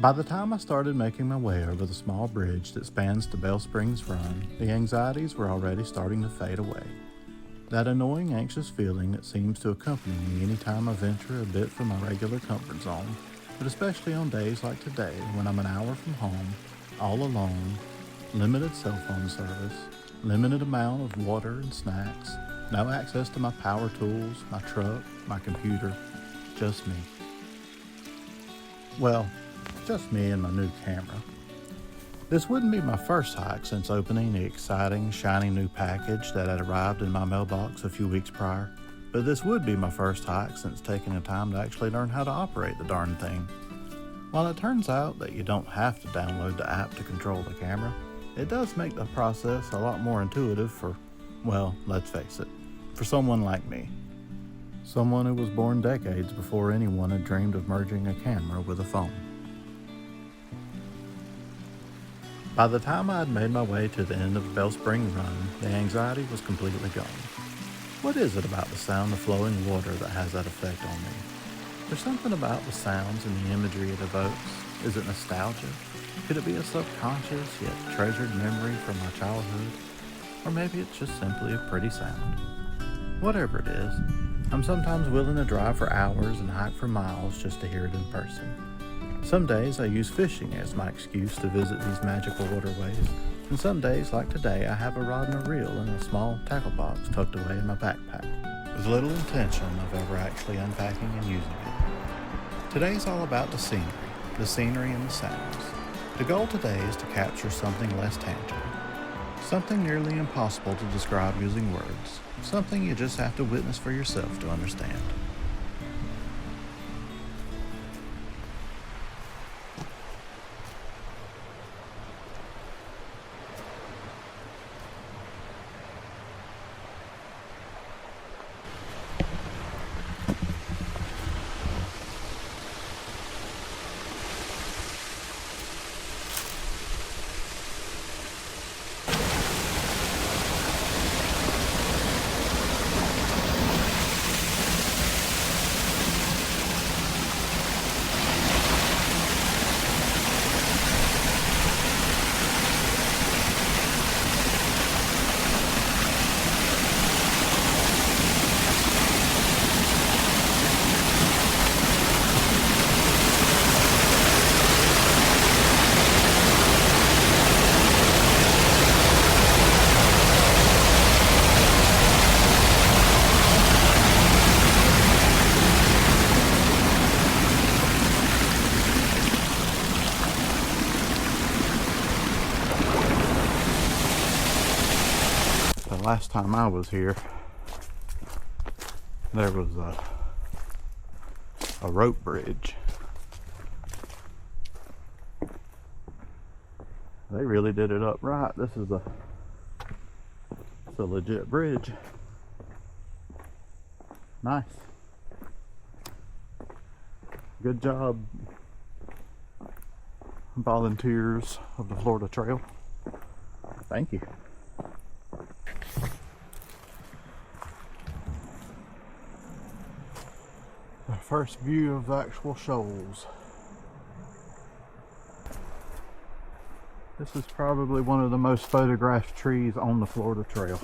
By the time I started making my way over the small bridge that spans the Bell Springs Run, the anxieties were already starting to fade away. That annoying, anxious feeling that seems to accompany me anytime I venture a bit from my regular comfort zone, but especially on days like today when I'm an hour from home, all alone, limited cell phone service, limited amount of water and snacks, no access to my power tools, my truck, my computer, just me. Well, just me and my new camera. This wouldn't be my first hike since opening the exciting, shiny new package that had arrived in my mailbox a few weeks prior, but this would be my first hike since taking the time to actually learn how to operate the darn thing. While it turns out that you don't have to download the app to control the camera, it does make the process a lot more intuitive for, well, let's face it, for someone like me. Someone who was born decades before anyone had dreamed of merging a camera with a phone. By the time I had made my way to the end of the Bell Spring Run, the anxiety was completely gone. What is it about the sound of flowing water that has that effect on me? There's something about the sounds and the imagery it evokes. Is it nostalgia? Could it be a subconscious yet treasured memory from my childhood? Or maybe it's just simply a pretty sound. Whatever it is, I'm sometimes willing to drive for hours and hike for miles just to hear it in person. Some days I use fishing as my excuse to visit these magical waterways, and some days, like today, I have a rod and a reel in a small tackle box tucked away in my backpack, with little intention of ever actually unpacking and using it. Today's all about the scenery and the sounds. The goal today is to capture something less tangible, something nearly impossible to describe using words, something you just have to witness for yourself to understand. Last time I was here, there was a rope bridge. They really did it up right. It's a legit bridge. Nice. Good job, volunteers of the Florida Trail. Thank you. The first view of the actual shoals. This is probably one of the most photographed trees on the Florida Trail.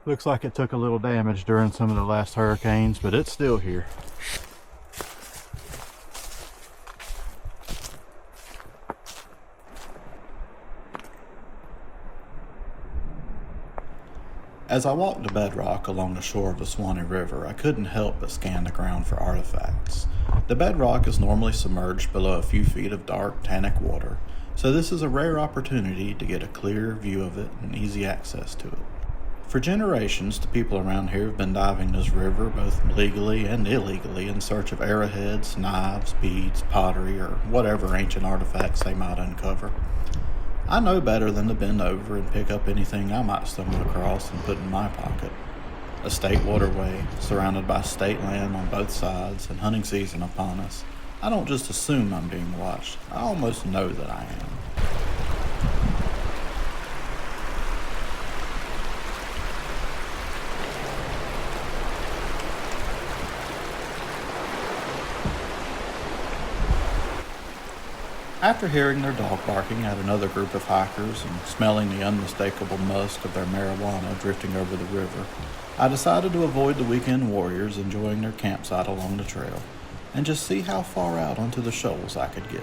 Looks like it took a little damage during some of the last hurricanes, but it's still here. As I walked the bedrock along the shore of the Suwannee River, I couldn't help but scan the ground for artifacts. The bedrock is normally submerged below a few feet of dark, tannic water, so this is a rare opportunity to get a clear view of it and easy access to it. For generations, the people around here have been diving this river both legally and illegally in search of arrowheads, knives, beads, pottery, or whatever ancient artifacts they might uncover. I know better than to bend over and pick up anything I might stumble across and put in my pocket. A state waterway, surrounded by state land on both sides and hunting season upon us. I don't just assume I'm being watched, I almost know that I am. After hearing their dog barking at another group of hikers and smelling the unmistakable musk of their marijuana drifting over the river, I decided to avoid the weekend warriors enjoying their campsite along the trail and just see how far out onto the shoals I could get.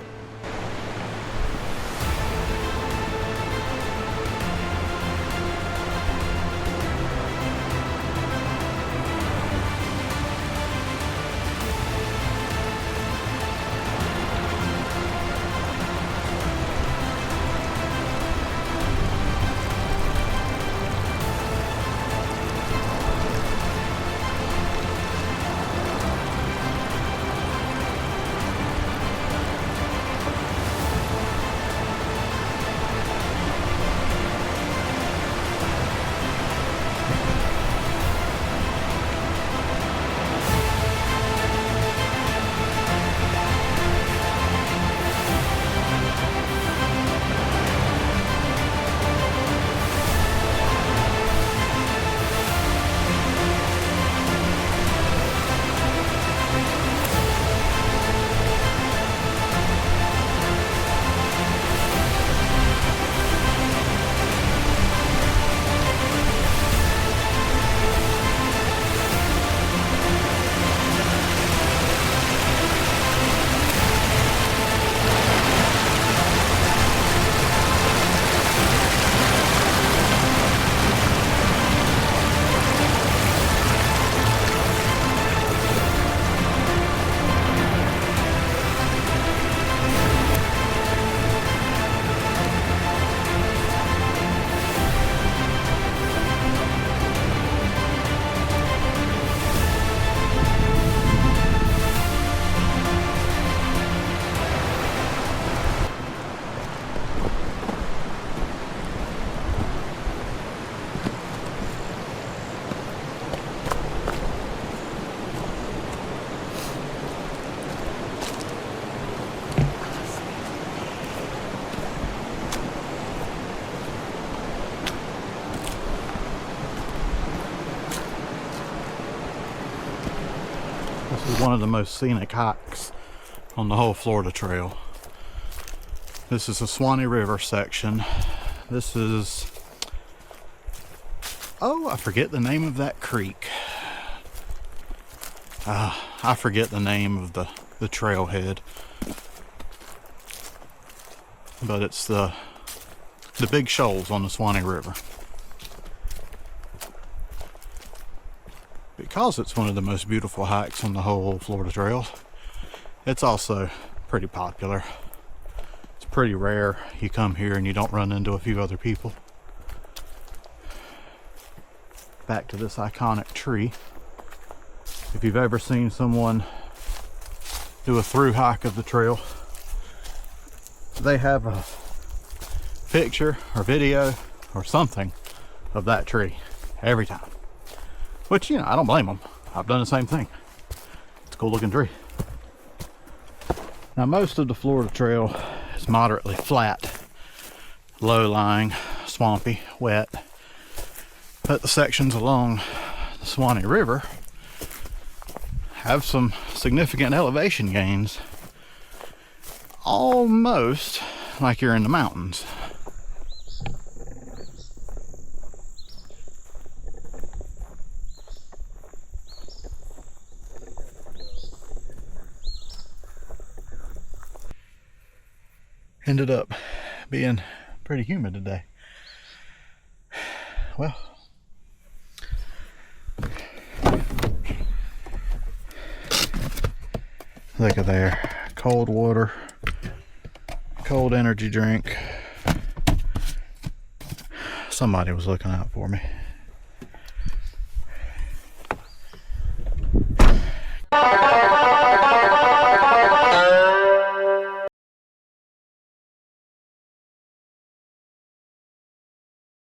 This is one of the most scenic hikes on the whole Florida Trail. This is the Suwannee River section. This is, oh, I forget the name of that creek. I forget the name of the trailhead. But it's the Big Shoals on the Suwannee River. Because it's one of the most beautiful hikes on the whole Florida Trail, it's also pretty popular. It's pretty rare you come here and you don't run into a few other people. Back to this iconic tree. If you've ever seen someone do a through hike of the trail, they have a picture or video or something of that tree every time. Which, you know, I don't blame them. I've done the same thing. It's a cool looking tree. Now, most of the Florida Trail is moderately flat, low-lying, swampy, wet. But the sections along the Suwannee River have some significant elevation gains. Almost like you're in the mountains. Ended up being pretty humid today. Well, look at there. Cold water, cold energy drink. Somebody was looking out for me.